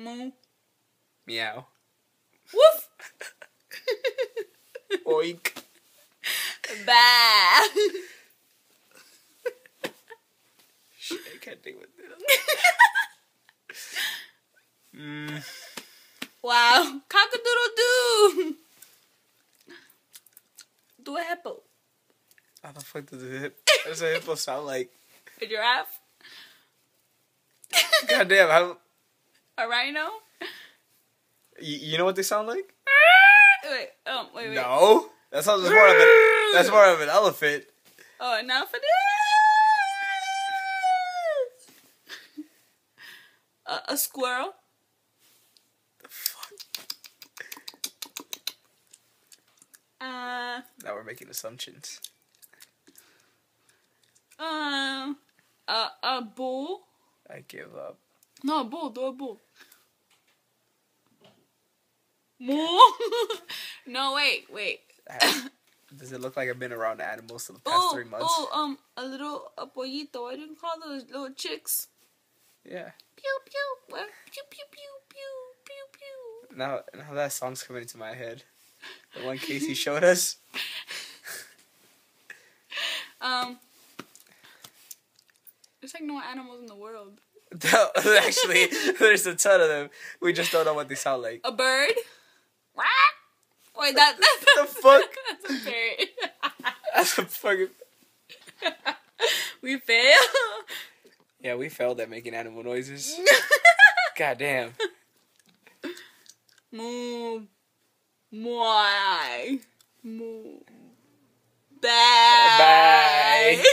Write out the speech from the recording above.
Moo. Meow. Woof. Oink. Bah. Shit, I can't think what this. Wow. Cock-a-doodle-doo. Do a hippo. How the fuck does a hippo sound like? A giraffe. Goddamn, how... A rhino. You know what they sound like? Wait. No. That's more of an elephant. Oh, an elephant. A squirrel. The fuck? Now we're making assumptions. A bull. I give up. No, a bull. Do a bull. Moo. No, wait. Does it look like I've been around animals for the past 3 months? A little pollito. What do you call those little chicks? Yeah. Pew pew. Pew pew pew pew pew pew. Now that song's coming into my head. The one Casey showed us. There's like no animals in the world. Actually, there's a ton of them. We just don't know what they sound like. A bird. Wait, that's the fuck? That's a bird. That's a fucking... We fail. Yeah, we failed at making animal noises. Goddamn. Moo. Moi. Moo. Bye. Bye.